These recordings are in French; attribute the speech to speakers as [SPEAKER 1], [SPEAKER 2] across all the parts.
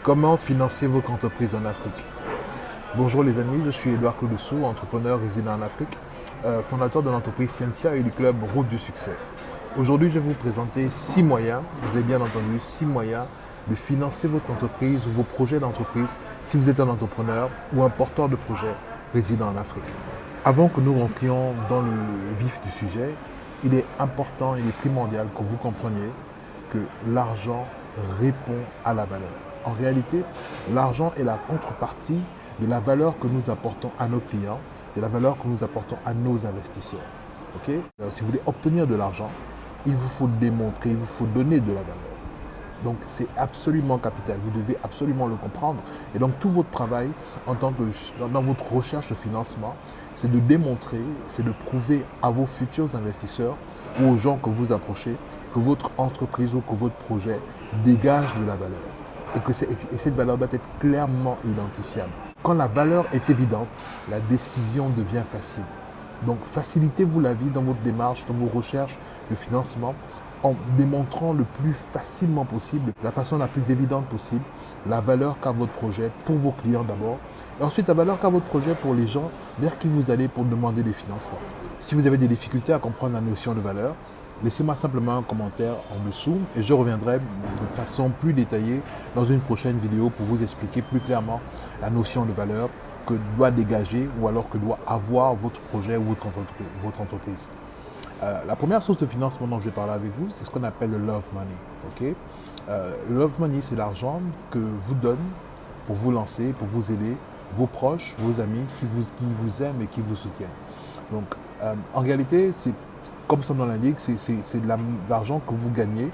[SPEAKER 1] Comment financer votre entreprise en Afrique? Bonjour les amis, je suis Edouard Koudoussou, entrepreneur résident en Afrique, fondateur de l'entreprise Scientia et du club Route du Succès. Aujourd'hui, je vais vous présenter 6 moyens, vous avez bien entendu, 6 moyens de financer votre entreprise ou vos projets d'entreprise si vous êtes un entrepreneur ou un porteur de projet résident en Afrique. Avant que nous rentrions dans le vif du sujet, il est important, il est primordial que vous compreniez que l'argent répond à la valeur. En réalité, l'argent est la contrepartie de la valeur que nous apportons à nos clients, de la valeur que nous apportons à nos investisseurs. Ok? Si vous voulez obtenir de l'argent, il vous faut démontrer, il vous faut donner de la valeur. Donc c'est absolument capital, vous devez absolument le comprendre. Et donc tout votre travail dans votre recherche de financement, c'est de démontrer, c'est de prouver à vos futurs investisseurs ou aux gens que vous approchez que votre entreprise ou que votre projet dégage de la valeur. Et cette valeur doit être clairement identifiable. Quand la valeur est évidente, la décision devient facile. Donc facilitez-vous la vie dans votre démarche, dans vos recherches de financement, en démontrant le plus facilement possible, la façon la plus évidente possible, la valeur qu'a votre projet pour vos clients d'abord, et ensuite la valeur qu'a votre projet pour les gens vers qui vous allez pour demander des financements. Si vous avez des difficultés à comprendre la notion de valeur, laissez-moi simplement un commentaire en dessous et je reviendrai de façon plus détaillée dans une prochaine vidéo pour vous expliquer plus clairement la notion de valeur que doit dégager ou alors que doit avoir votre projet ou votre entreprise. La première source de financement dont je vais parler avec vous, c'est ce qu'on appelle le love money. Okay? Le love money, c'est l'argent que vous donne pour vous lancer, pour vous aider, vos proches, vos amis qui vous aiment et qui vous soutiennent. Donc, en réalité, c'est comme son nom l'indique, c'est de l'argent que vous gagnez,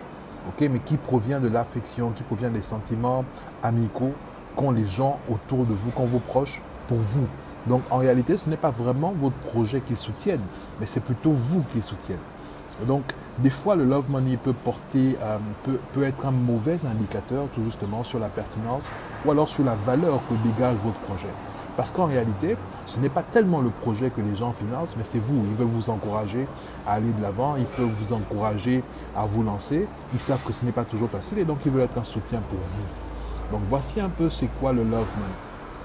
[SPEAKER 1] okay, mais qui provient de l'affection, qui provient des sentiments amicaux qu'ont les gens autour de vous, qu'ont vos proches pour vous. Donc en réalité, ce n'est pas vraiment votre projet qu'ils soutiennent, mais c'est plutôt vous qu'ils soutiennent. Donc des fois, le love money peut être un mauvais indicateur tout justement sur la pertinence ou alors sur la valeur que dégage votre projet. Parce qu'en réalité, ce n'est pas tellement le projet que les gens financent, mais c'est vous. Ils veulent vous encourager à aller de l'avant, ils peuvent vous encourager à vous lancer. Ils savent que ce n'est pas toujours facile et donc ils veulent être un soutien pour vous. Donc voici un peu c'est quoi le love money.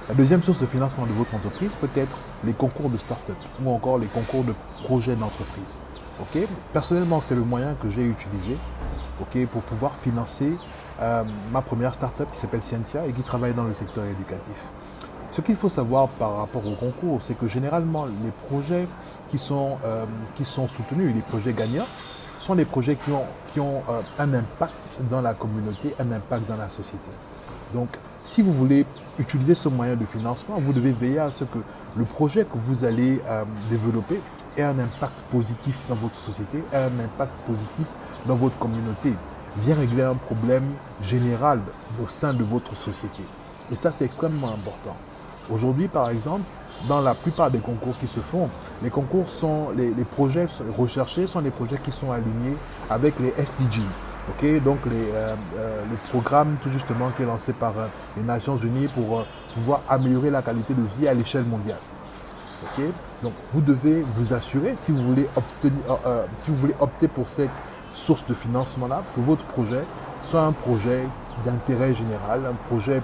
[SPEAKER 1] La deuxième source de financement de votre entreprise peut être les concours de start-up ou encore les concours de projets d'entreprise. Okay? Personnellement, c'est le moyen que j'ai utilisé pour pouvoir financer ma première start-up qui s'appelle Scientia et qui travaille dans le secteur éducatif. Ce qu'il faut savoir par rapport au concours, c'est que généralement, les projets qui sont soutenus, les projets gagnants, sont des projets qui ont un impact dans la communauté, un impact dans la société. Donc, si vous voulez utiliser ce moyen de financement, vous devez veiller à ce que le projet que vous allez développer ait un impact positif dans votre société, ait un impact positif dans votre communauté, vienne régler un problème général au sein de votre société. Et ça, c'est extrêmement important. Aujourd'hui, par exemple, dans la plupart des concours qui se font, les projets recherchés sont des projets qui sont alignés avec les SDG. Okay, donc le programme tout justement qui est lancé par les Nations Unies pour pouvoir améliorer la qualité de vie à l'échelle mondiale. Okay? Donc vous devez vous assurer, si vous voulez opter pour cette source de financement-là, que votre projet soit un projet d'intérêt général, un projet,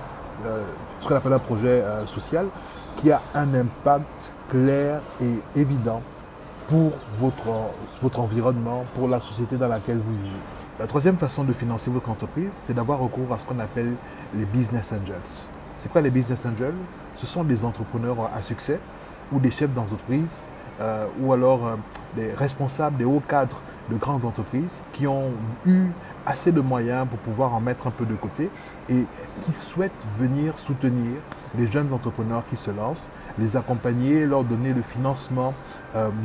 [SPEAKER 1] ce qu'on appelle un projet social, qui a un impact clair et évident pour votre environnement, pour la société dans laquelle vous vivez. La troisième façon de financer votre entreprise, c'est d'avoir recours à ce qu'on appelle les business angels. C'est quoi les business angels? Ce sont des entrepreneurs à succès ou des chefs d'entreprise ou alors des responsables, des hauts cadres de grandes entreprises qui ont eu assez de moyens pour pouvoir en mettre un peu de côté et qui souhaitent venir soutenir les jeunes entrepreneurs qui se lancent, les accompagner, leur donner le financement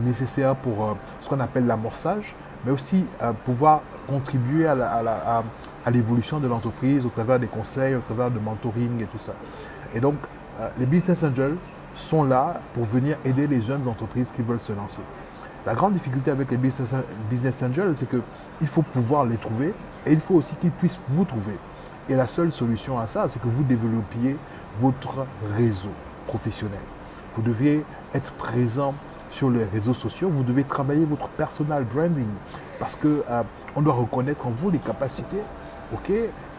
[SPEAKER 1] nécessaire pour ce qu'on appelle l'amorçage, mais aussi pouvoir contribuer à l'évolution de l'entreprise au travers des conseils, au travers de mentoring et tout ça. Et donc, les business angels sont là pour venir aider les jeunes entreprises qui veulent se lancer. La grande difficulté avec les business angels, c'est qu'il faut pouvoir les trouver et il faut aussi qu'ils puissent vous trouver. Et la seule solution à ça, c'est que vous développiez votre réseau professionnel. Vous devez être présent sur les réseaux sociaux, vous devez travailler votre personal branding parce qu'on doit reconnaître en vous les capacités Ok,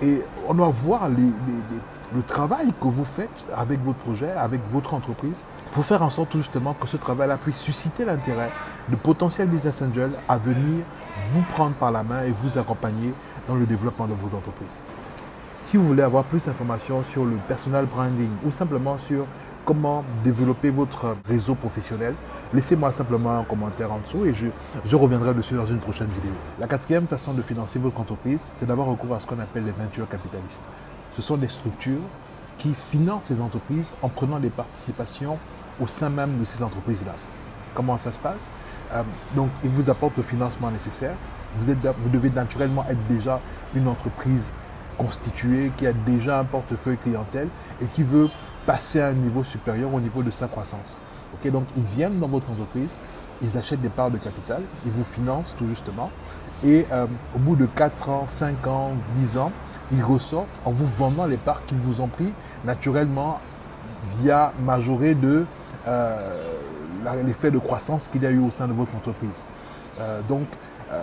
[SPEAKER 1] et on doit voir le travail que vous faites avec votre projet, avec votre entreprise, pour faire en sorte justement que ce travail-là puisse susciter l'intérêt de potentiels business angels à venir vous prendre par la main et vous accompagner dans le développement de vos entreprises. Si vous voulez avoir plus d'informations sur le personal branding ou simplement sur comment développer votre réseau professionnel, laissez-moi simplement un commentaire en dessous et je reviendrai dessus dans une prochaine vidéo. La quatrième façon de financer votre entreprise, c'est d'avoir recours à ce qu'on appelle les venture capitalistes. Ce sont des structures qui financent ces entreprises en prenant des participations au sein même de ces entreprises-là. Comment ça se passe? Donc, ils vous apportent le financement nécessaire. Vous devez naturellement être déjà une entreprise constituée, qui a déjà un portefeuille clientèle et qui veut passer à un niveau supérieur au niveau de sa croissance. Okay, donc, ils viennent dans votre entreprise, ils achètent des parts de capital, ils vous financent tout justement et au bout de 4 ans, 5 ans, 10 ans, ils ressortent en vous vendant les parts qu'ils vous ont pris naturellement via majoré de l'effet de croissance qu'il y a eu au sein de votre entreprise.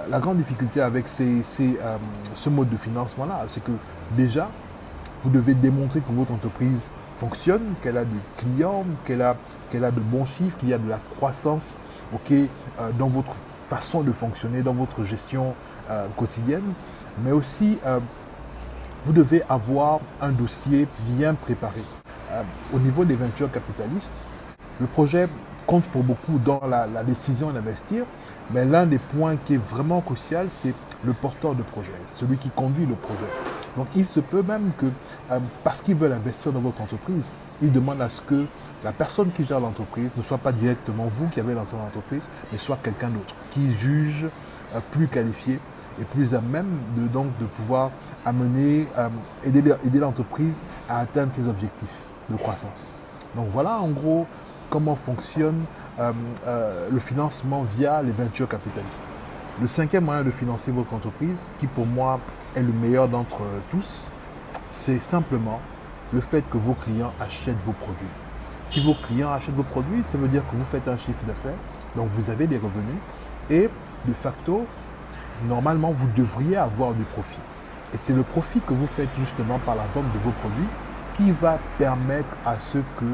[SPEAKER 1] La grande difficulté avec ce mode de financement-là, c'est que déjà, vous devez démontrer que votre entreprise fonctionne, qu'elle a des clients, qu'elle a de bons chiffres, qu'il y a de la croissance dans votre façon de fonctionner, dans votre gestion quotidienne. Mais aussi, vous devez avoir un dossier bien préparé. Au niveau des ventures capitalistes, le projet compte pour beaucoup dans la décision d'investir, mais l'un des points qui est vraiment crucial, c'est le porteur de projet, celui qui conduit le projet. Donc il se peut même que, parce qu'ils veulent investir dans votre entreprise, ils demandent à ce que la personne qui gère l'entreprise ne soit pas directement vous qui avez lancé l'entreprise, mais soit quelqu'un d'autre qui juge plus qualifié et plus à même de pouvoir aider l'entreprise à atteindre ses objectifs de croissance. Donc voilà en gros comment fonctionne le financement via les ventures capitalistes. Le cinquième moyen de financer votre entreprise, qui pour moi est le meilleur d'entre tous, c'est simplement le fait que vos clients achètent vos produits. Si vos clients achètent vos produits, ça veut dire que vous faites un chiffre d'affaires, donc vous avez des revenus et de facto, normalement, vous devriez avoir du profit. Et c'est le profit que vous faites justement par la vente de vos produits qui va permettre à ce que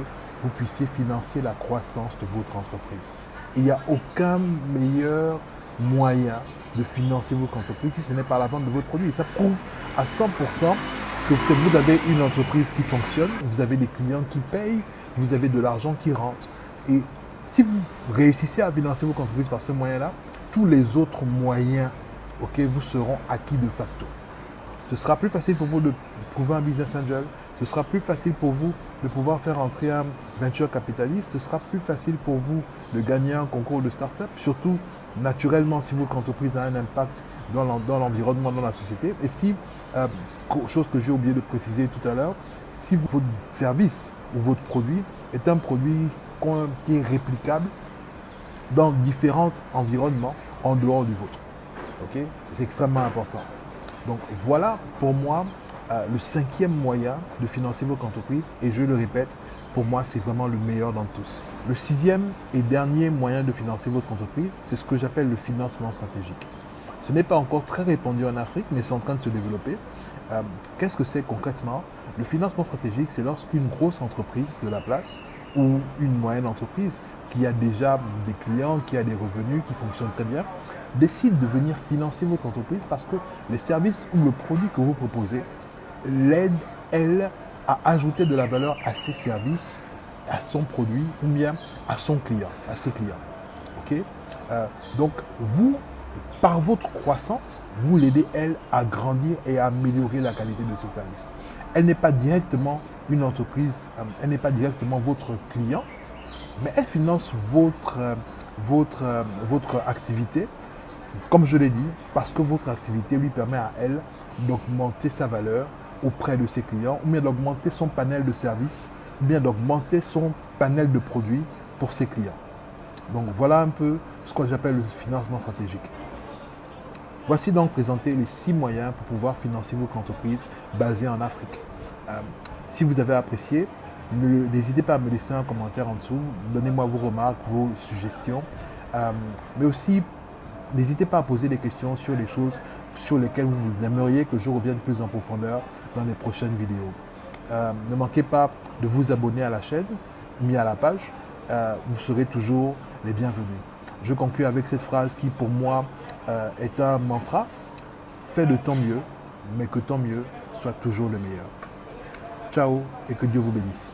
[SPEAKER 1] vous puissiez financer la croissance de votre entreprise. Il n'y a aucun meilleur moyen de financer votre entreprise si ce n'est par la vente de votre produit. Et ça prouve à 100% que vous avez une entreprise qui fonctionne, vous avez des clients qui payent, vous avez de l'argent qui rentre. Et si vous réussissez à financer votre entreprise par ce moyen-là, tous les autres moyens vous seront acquis de facto. Ce sera plus facile pour vous de trouver un business angel, ce sera plus facile pour vous de pouvoir faire entrer un venture capitaliste, ce sera plus facile pour vous de gagner un concours de start-up, surtout naturellement si votre entreprise a un impact dans l'environnement, dans la société. Et si, chose que j'ai oublié de préciser tout à l'heure, si votre service ou votre produit est un produit qui est réplicable dans différents environnements en dehors du vôtre. Okay? C'est extrêmement important. Donc voilà pour moi le cinquième moyen de financer votre entreprise et je le répète, pour moi c'est vraiment le meilleur d'entre tous. Le sixième et dernier moyen de financer votre entreprise, c'est ce que j'appelle le financement stratégique. Ce n'est pas encore très répandu en Afrique, mais c'est en train de se développer. Qu'est-ce que c'est concrètement? Le financement stratégique, c'est lorsqu'une grosse entreprise de la place ou une moyenne entreprise qui a déjà des clients, qui a des revenus, qui fonctionnent très bien, décide de venir financer votre entreprise parce que les services ou le produit que vous proposez l'aident, elle, à ajouter de la valeur à ses services, à son produit ou bien à son client, à ses clients. Okay? Donc, vous, par votre croissance, vous l'aidez, elle, à grandir et à améliorer la qualité de ses services. Elle n'est pas directement une entreprise, elle n'est pas directement votre cliente, mais elle finance votre activité, comme je l'ai dit, parce que votre activité lui permet à elle d'augmenter sa valeur auprès de ses clients, ou bien d'augmenter son panel de services, ou bien d'augmenter son panel de produits pour ses clients. Donc voilà un peu ce que j'appelle le financement stratégique. Voici donc présenté les 6 moyens pour pouvoir financer votre entreprise basée en Afrique. Si vous avez apprécié, n'hésitez pas à me laisser un commentaire en dessous, donnez-moi vos remarques, vos suggestions, mais aussi n'hésitez pas à poser des questions sur les choses sur lesquels vous aimeriez que je revienne plus en profondeur dans les prochaines vidéos. Ne manquez pas de vous abonner à la chaîne, mis à la page. Vous serez toujours les bienvenus. Je conclue avec cette phrase qui pour moi est un mantra. Fais de ton mieux, mais que ton mieux soit toujours le meilleur. Ciao et que Dieu vous bénisse.